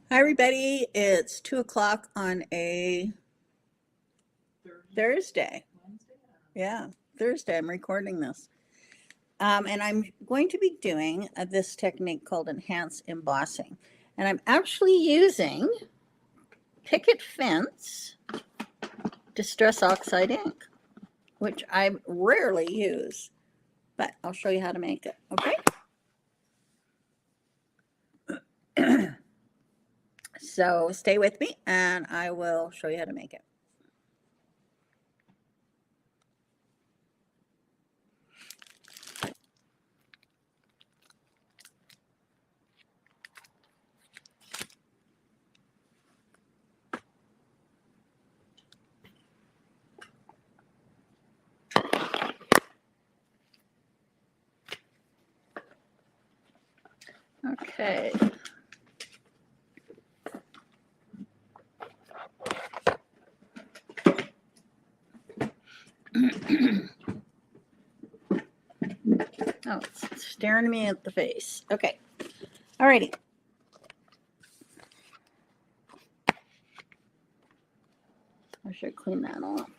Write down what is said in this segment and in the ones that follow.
Hi, everybody. It's 2 o'clock on a Thursday. Yeah, Thursday. I'm recording this. And I'm going to be doing this technique called enhanced embossing. And I'm actually using Picket Fence Distress Oxide ink, which I rarely use, but I'll show you how to make it. Okay. So stay with me and I will show you how to make it. Okay. Oh, it's staring me at the face. Okay. Alrighty. I should clean that off.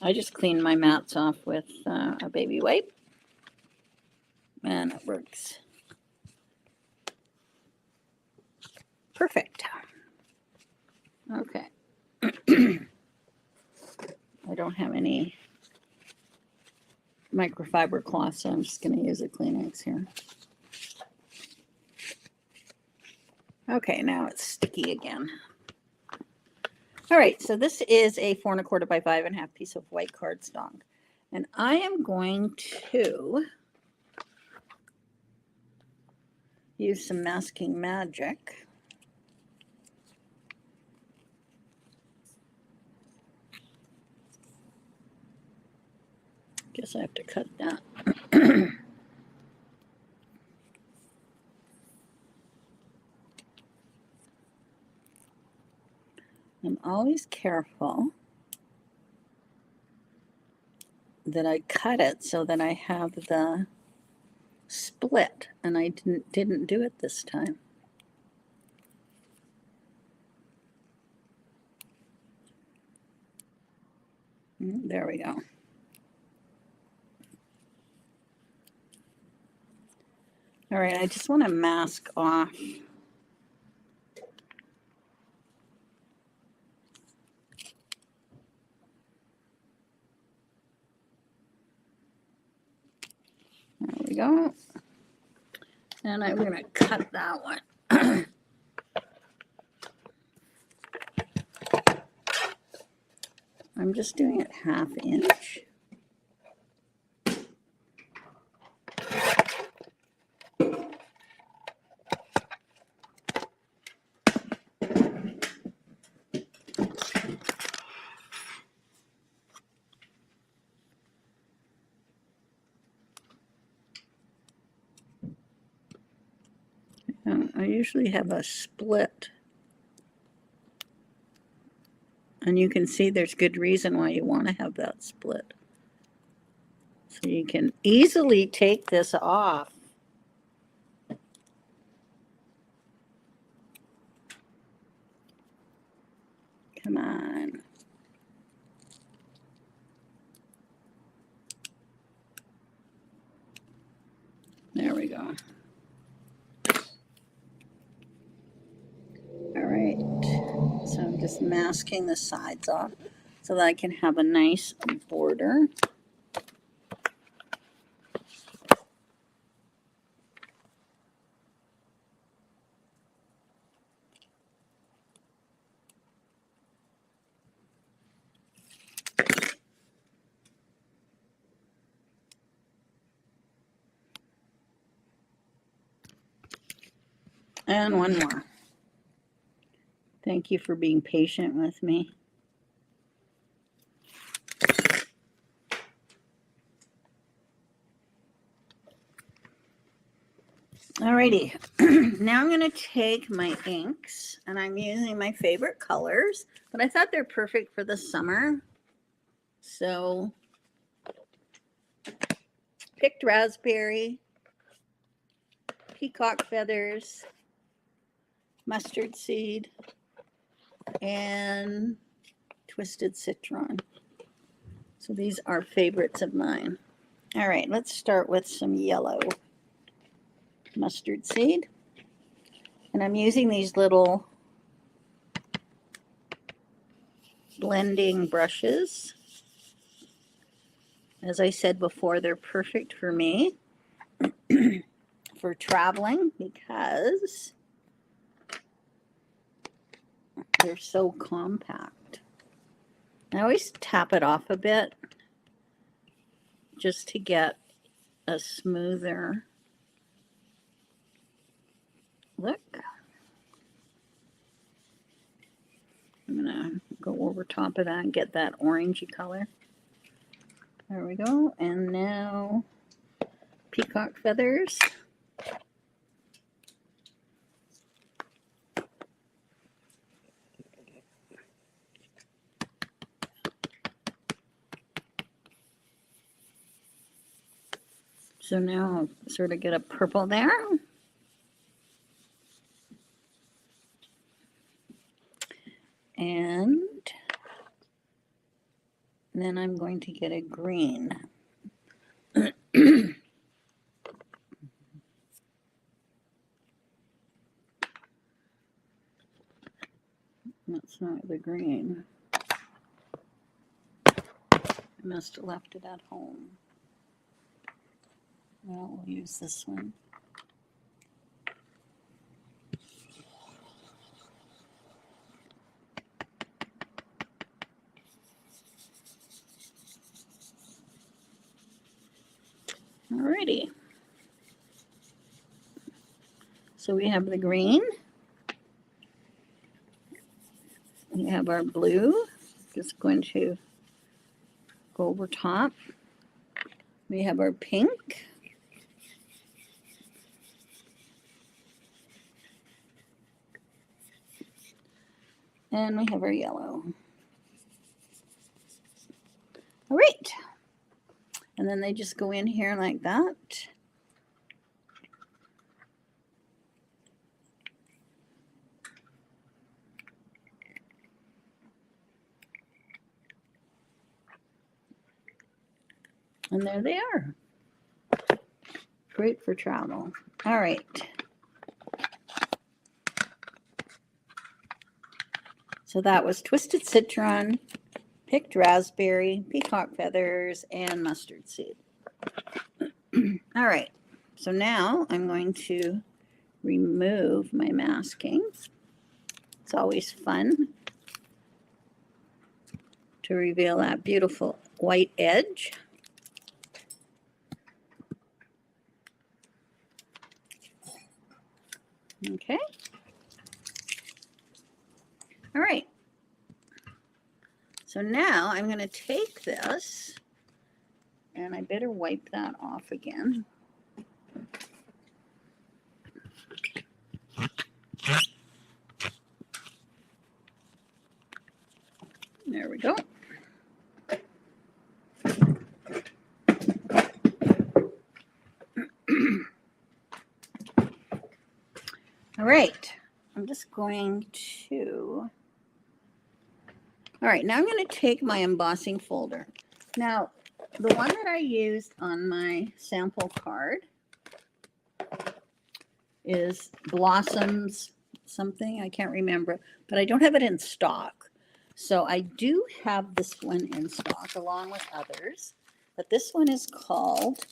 I just cleaned my mats off with a baby wipe, and it works perfect. Okay. I don't have any microfiber cloth, so I'm just going to use a Kleenex here. Okay, now it's sticky again. All right, so this is a 4 1/4 by 5 1/2 piece of white cardstock, and I am going to use some masking magic. Guess I have to cut that. I'm always careful that I cut it so that I have the split, and I didn't do it this time. There we go. All right, I just want to mask off there we go. And I'm going to cut that one. I'm just doing it 1/2 inch. I usually have a split. And you can see there's good reason why you want to have that split. So you can easily take this off. Come on. There we go. All right. So I'm just masking the sides off so that I can have a nice border. And one more. Thank you for being patient with me. Alrighty, now I'm going to take my inks, and I'm using my favorite colors, but I thought they're perfect for the summer. So picked raspberry, peacock feathers, mustard seed, and twisted citron. So these are favorites of mine. All right, let's start with some yellow mustard seed. And I'm using these little blending brushes. As I said before, they're perfect for me for traveling because they're so compact. I always tap it off a bit just to get a smoother look. I'm gonna go over top of that and get that orangey color. There we go. And now peacock feathers. So now I'll sort of get a purple there. And then I'm going to get a green. That's not the green. I must have left it at home. Well, we'll use this one. Alrighty. So we have the green. We have our blue. Just going to go over top. We have our pink. And we have our yellow. All right. And then they just go in here like that. And there they are. Great for travel. All right. So that was twisted citron, picked raspberry, peacock feathers, and mustard seed. All right. So now I'm going to remove my masking. It's always fun to reveal that beautiful white edge. Okay. All right. So now I'm going to take this, and I better wipe that off again. There we go. All right. I'm just going to... All right, now I'm going to take my embossing folder. Now, the one that I used on my sample card is Blossoms something. I can't remember, but I don't have it in stock. So I do have this one in stock along with others, but this one is called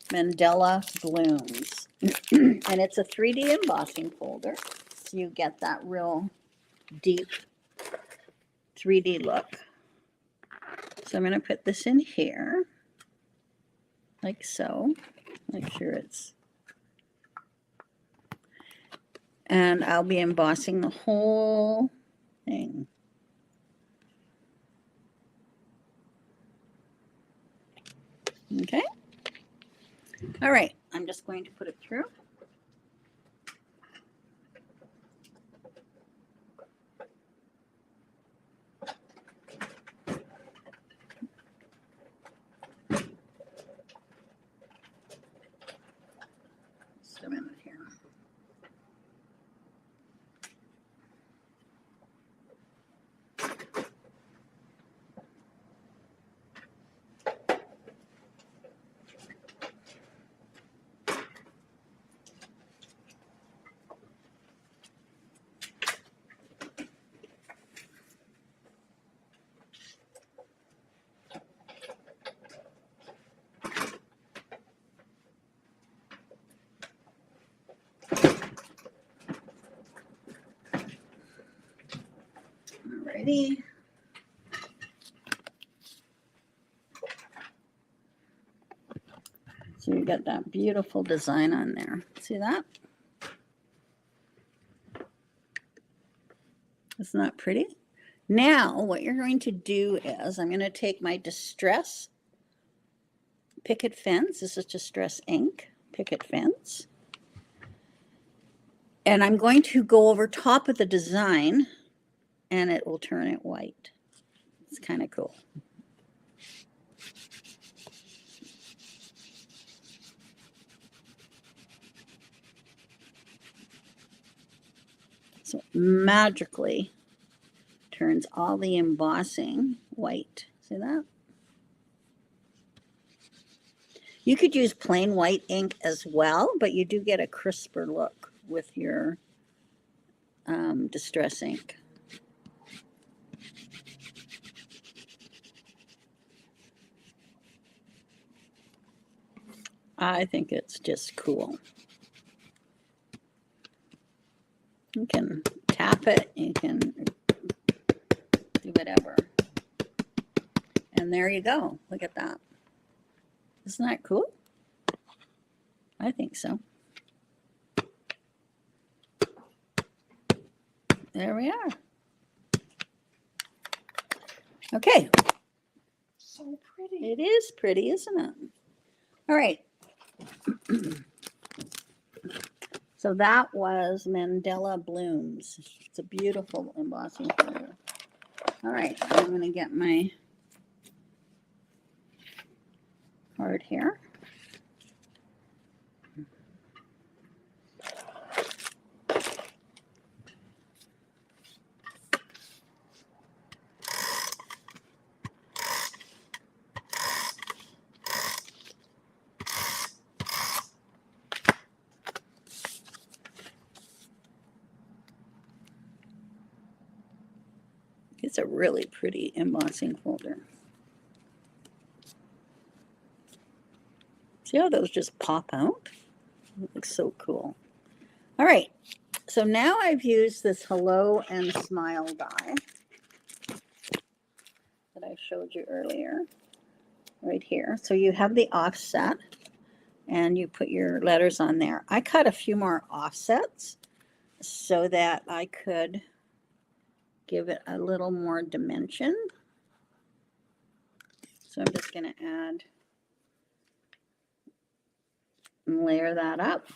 Mandela Blooms. And it's a 3D embossing folder. So you get that real deep 3D look. So I'm going to put this in here, like so. Make sure it's... And I'll be embossing the whole thing. Okay. All right. I'm just going to put it through. Alrighty. So you got that beautiful design on there. See that? Isn't that pretty? Now, what you're going to do is I'm going to take my Distress Picket Fence. This is Distress ink, Picket Fence. And I'm going to go over top of the design and it will turn it white. It's kind of cool. So magically turns all the embossing white. See that? You could use plain white ink as well, but you do get a crisper look with your Distress ink. I think it's just cool. You can tap it, you can do whatever. And there you go. Look at that. Isn't that cool? I think so. There we are. Okay. So pretty. It is pretty, isn't it? All right. So that was Mandela Blooms. It's a beautiful embossing folder. All right, I'm going to get my card here. It's a really pretty embossing folder. See how those just pop out? It looks so cool. All right, so now I've used this Hello and Smile die that I showed you earlier, right here. So you have the offset and you put your letters on there. I cut a few more offsets so that I could give it a little more dimension. So I'm just going to add and layer that up.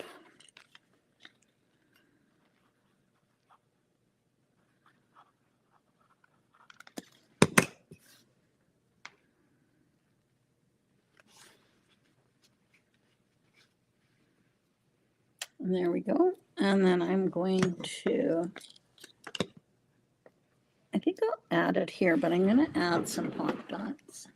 And there we go. And then I'm going to, I think I'll add it here, but I'm going to add some hot dots.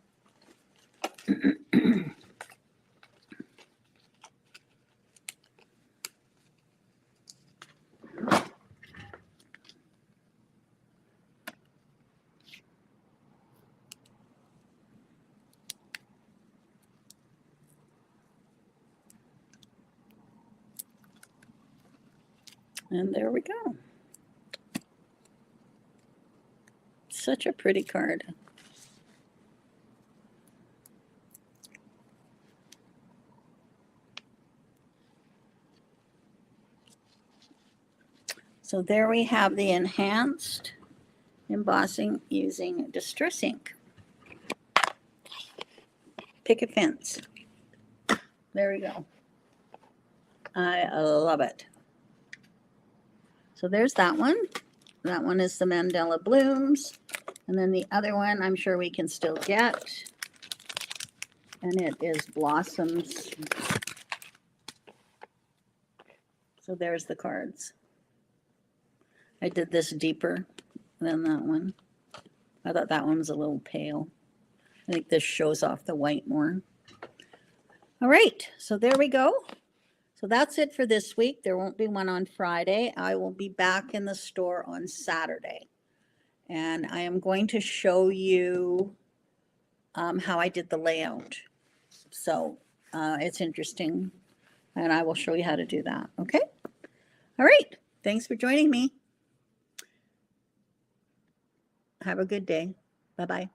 And there we go. Such a pretty card. So there we have the enhanced embossing using Distress ink. Picket Fence. There we go. I love it. So there's that one. That one is the Mandela Blooms. And then the other one I'm sure we can still get. And it is Blossoms. So there's the cards. I did this deeper than that one. I thought that one was a little pale. I think this shows off the white more. All right, so there we go. So that's it for this week. There won't be one on Friday. I will be back in the store on Saturday. And I am going to show you how I did the layout. So it's interesting. And I will show you how to do that. Okay? All right. Thanks for joining me. Have a good day. Bye-bye.